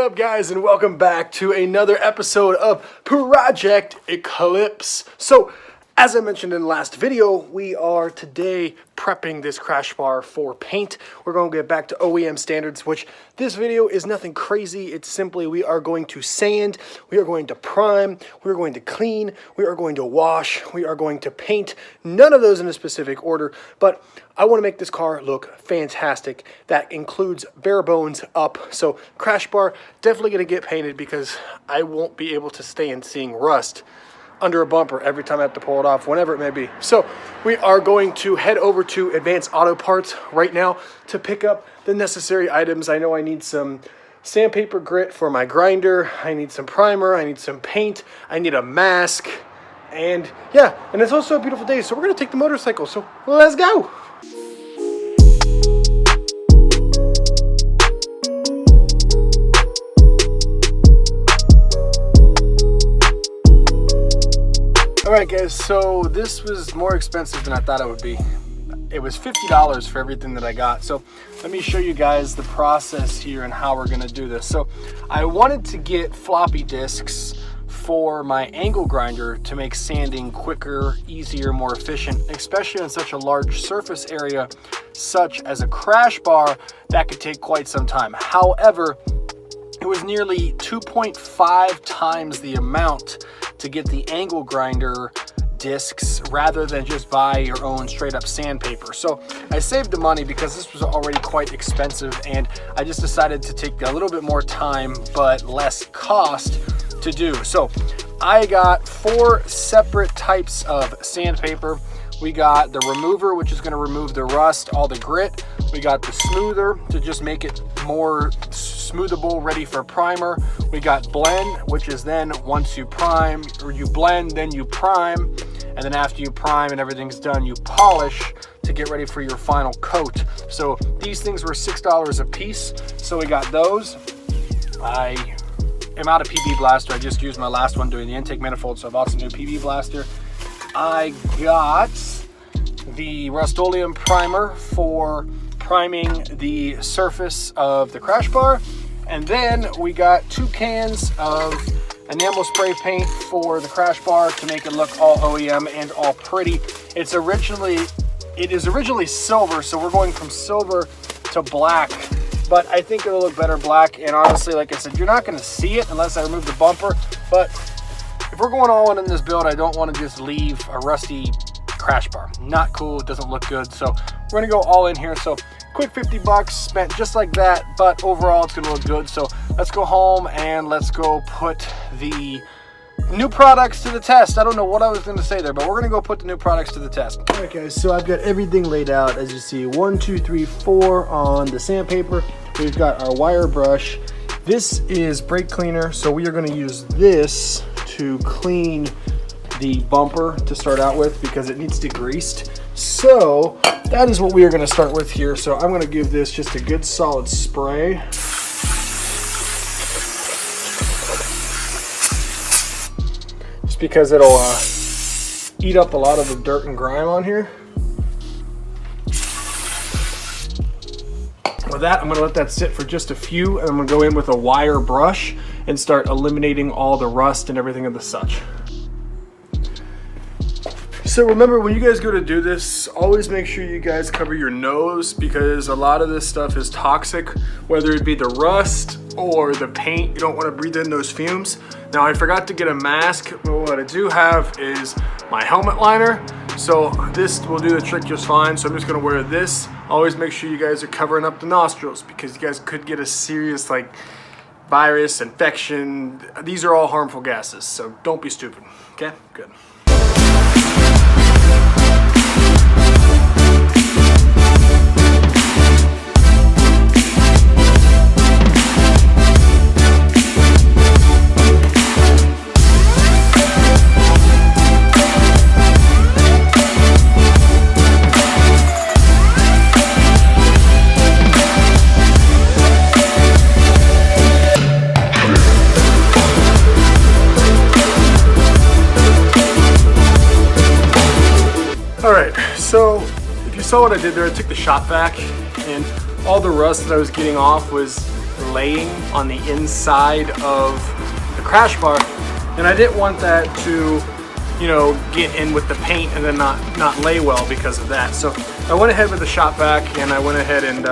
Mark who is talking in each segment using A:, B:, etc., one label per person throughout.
A: up, guys, and welcome back to another episode of Project Eclipse. So, as I mentioned in the last video, we are today prepping this crash bar for paint. We're going to get back to OEM standards, which this video is nothing crazy. It's simply we are going to sand, we are going to prime, we are going to clean, we are going to wash, we are going to paint. None of those in a specific order, but I want to make this car look fantastic. That includes bare bones up. So crash bar, definitely going to get painted because I won't be able to stand seeing rust under a bumper every time I have to pull it off, whenever it may be. So we are going to head over to Advanced Auto Parts right now to pick up the necessary items. I know I need some sandpaper grit for my grinder. I need some primer. I need some paint. I need a mask. And yeah, and it's also a beautiful day, so we're gonna take the motorcycle. So let's go. Alright guys, so this was more expensive than I thought it would be. It was $50 for everything that I got. So let me show you guys the process here and how we're gonna do this. So I wanted to get floppy disks for my angle grinder to make sanding quicker, easier, more efficient, especially on such a large surface area such as a crash bar that could take quite some time. However, it was nearly 2.5 times the amount to get the angle grinder discs rather than just buy your own straight up sandpaper. So I saved the money because this was already quite expensive, and I just decided to take a little bit more time but less cost to do. So I got 4 separate types of sandpaper. We got the remover, which is going to remove the rust, all the grit. We got the smoother to just make it more smoothable, ready for primer. We got blend, which is then once you prime, or you blend, then you prime, and then after you prime and everything's done, you polish to get ready for your final coat. So these things were $6 a piece, so we got those. I am out of PB Blaster. I just used my last one doing the intake manifold, so I bought some new PB Blaster. I got the Rust-Oleum primer for priming the surface of the crash bar, and then we got 2 cans of enamel spray paint for the crash bar to make it look all OEM and all pretty. It is originally silver, so we're going from silver to black, but I think it'll look better black. And honestly, like I said, you're not going to see it unless I remove the bumper, but if we're going all in this build, I don't want to just leave a rusty crash bar. Not cool, it doesn't look good. So we're gonna go all in here. So quick $50 spent just like that, but overall it's gonna look good. So let's go home and let's go put the new products to the test. I don't know what I was gonna say there, but we're gonna go put the new products to the test. All right guys, so I've got everything laid out. As you see, 1, 2, 3, 4 on the sandpaper. We've got our wire brush. This is brake cleaner, so we are gonna use this to clean the bumper to start out with because it needs degreased. So that is what we are going to start with here. So I'm going to give this just a good solid spray. Just because it'll eat up a lot of the dirt and grime on here. With that, I'm going to let that sit for just a few, and I'm going to go in with a wire brush and start eliminating all the rust and everything of the such. So remember, when you guys go to do this, always make sure you guys cover your nose because a lot of this stuff is toxic, whether it be the rust or the paint. You don't want to breathe in those fumes. Now, I forgot to get a mask, but what I do have is my helmet liner. So this will do the trick just fine. So I'm just going to wear this. Always make sure you guys are covering up the nostrils because you guys could get a serious virus infection. These are all harmful gases, so don't be stupid. Okay, good. Alright, so if you saw what I did there, I took the shop vac and all the rust that I was getting off was laying on the inside of the crash bar, and I didn't want that to, you know, get in with the paint and then not lay well because of that. So I went ahead with the shop vac, and I went ahead and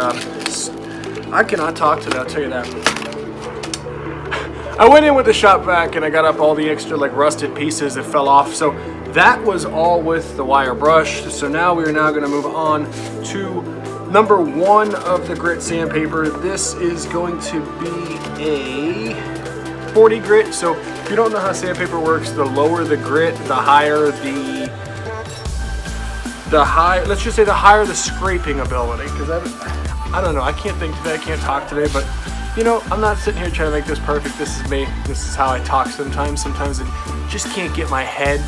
A: I cannot talk today, I'll tell you that. I went in with the shop vac and I got up all the extra like rusted pieces that fell off. So that was all with the wire brush. So now we are now going to move on to number 1 of the grit sandpaper. This is going to be a 40 grit. So if you don't know how sandpaper works, the lower the grit, the higher let's just say the higher the scraping ability. Because I don't know, I can't think today, I can't talk today, but you know, I'm not sitting here trying to make this perfect. This is me. This is how I talk sometimes. Sometimes I just can't get my head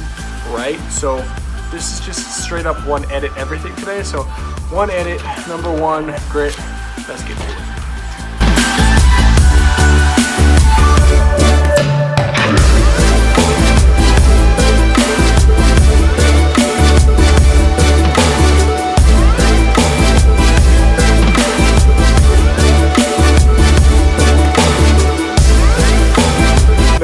A: right. So this is just straight up one edit everything today. So one edit, number 1 grit. Let's get to it.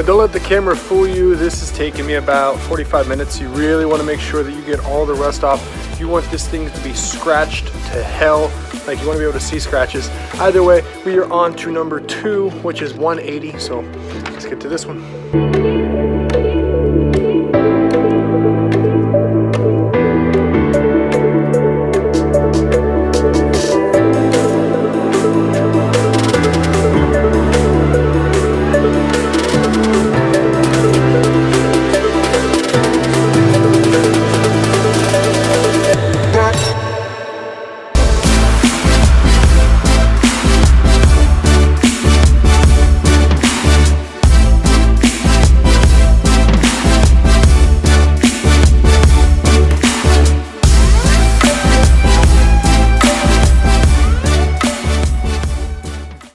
A: Don't let the camera fool you. This is taking me about 45 minutes. You really want to make sure that you get all the rust off. You want this thing to be scratched to hell. Like, you want to be able to see scratches. Either way, we are on to number 2, which is 180. So let's get to this one.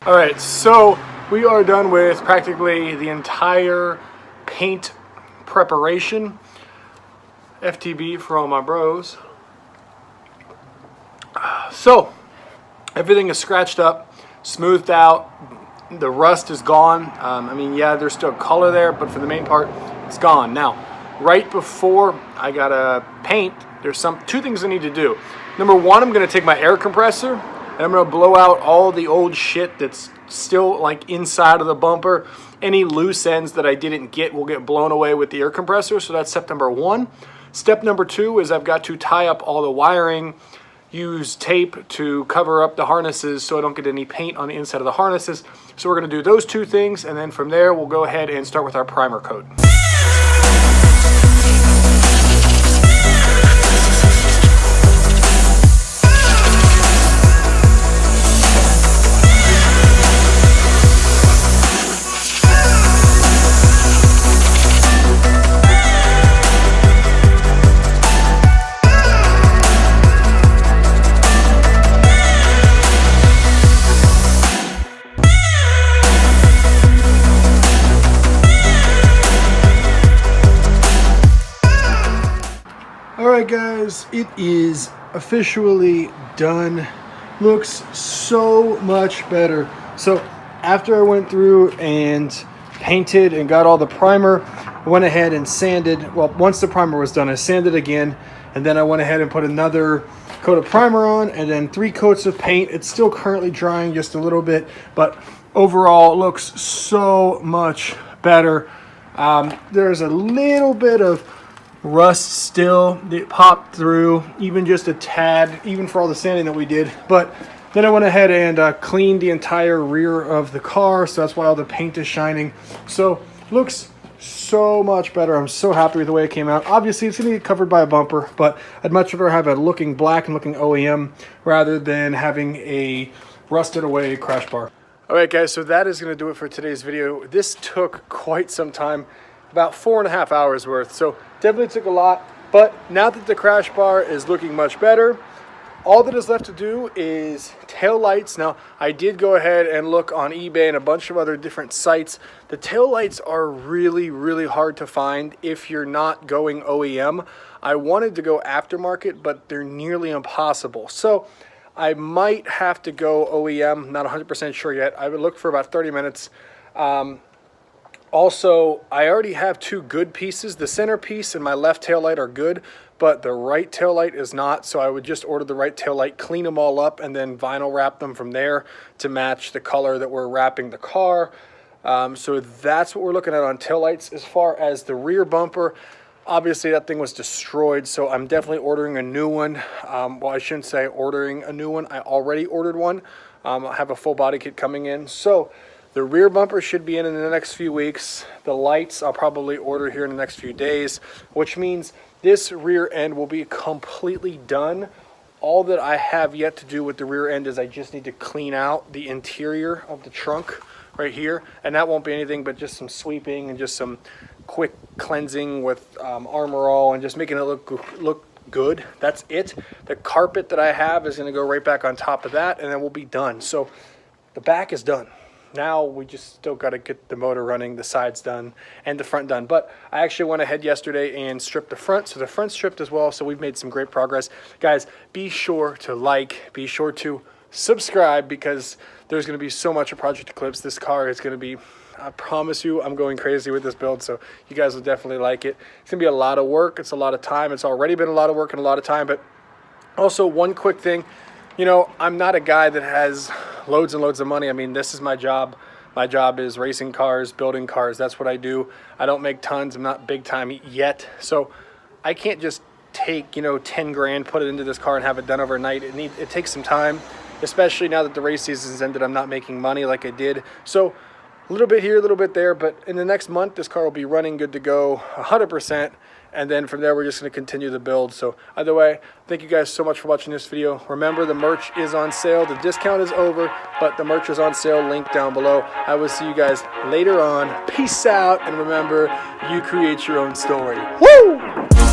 A: Alright, so we are done with practically the entire paint preparation. FTB for all my bros. So, everything is scratched up, smoothed out, the rust is gone. I mean, yeah, there's still color there, but for the main part, it's gone. Now, right before I gotta paint, there's two things I need to do. Number 1, I'm gonna take my air compressor, and I'm gonna blow out all the old shit that's still like inside of the bumper. Any loose ends that I didn't get will get blown away with the air compressor. So that's step number 1. Step number 2 is I've got to tie up all the wiring, use tape to cover up the harnesses so I don't get any paint on the inside of the harnesses. So we're gonna do those 2 things, and then from there we'll go ahead and start with our primer coat. Alright guys, it is officially done. Looks so much better. So after I went through and painted and got all the primer, I went ahead and sanded. Well, once the primer was done, I sanded again, and then I went ahead and put another coat of primer on, and then 3 coats of paint. It's still currently drying just a little bit, but overall it looks so much better. There's a little bit of rust still that popped through, even just a tad, even for all the sanding that we did. But then I went ahead and cleaned the entire rear of the car, so that's why all the paint is shining. So looks so much better. I'm so happy with the way it came out. Obviously it's going to get covered by a bumper, but I'd much rather have it looking black and looking OEM rather than having a rusted away crash bar. Alright guys, so that is going to do it for today's video. This took quite some time, about 4.5 hours worth, so definitely took a lot. But now that the crash bar is looking much better, all that is left to do is tail lights. Now, I did go ahead and look on eBay and a bunch of other different sites. The tail lights are really, really hard to find if you're not going OEM. I wanted to go aftermarket, but they're nearly impossible. So I might have to go OEM, not 100% sure yet. I would look for about 30 minutes. Also, I already have two good pieces. The center piece and my left taillight are good, but the right taillight is not. So I would just order the right taillight, clean them all up, and then vinyl wrap them from there to match the color that we're wrapping the car. So that's what we're looking at on taillights. As far as the rear bumper, obviously that thing was destroyed, so I'm definitely ordering a new one. Well, I shouldn't say ordering a new one. I already ordered one. I have a full body kit coming in. So the rear bumper should be in the next few weeks. The lights I'll probably order here in the next few days, which means this rear end will be completely done. All that I have yet to do with the rear end is I just need to clean out the interior of the trunk right here, and that won't be anything but just some sweeping and just some quick cleansing with Armor All and just making it look good. That's it. The carpet that I have is going to go right back on top of that, and then we'll be done. So the back is done. Now we just still got to get the motor running, the sides done, and the front done. But I actually went ahead yesterday and stripped the front, so the front's stripped as well. So we've made some great progress. Guys, be sure to like, be sure to subscribe, because there's going to be so much of Project Eclipse. This car is going to be, I promise you, I'm going crazy with this build, so you guys will definitely like it. It's going to be a lot of work. It's a lot of time. It's already been a lot of work and a lot of time. But also, one quick thing, you know, I'm not a guy that has loads and loads of money. I mean, this is my job. My job is racing cars, building cars. That's what I do. I don't make tons. I'm not big time yet. So I can't just take, you know, 10 grand, put it into this car and have it done overnight. It takes some time, especially now that the race season's ended. I'm not making money like I did. So a little bit here, a little bit there, but in the next month, this car will be running good to go 100%. And then from there, we're just going to continue the build. So either way, thank you guys so much for watching this video. Remember, the merch is on sale. The discount is over, but the merch is on sale. Link down below. I will see you guys later on. Peace out. And remember, you create your own story. Woo!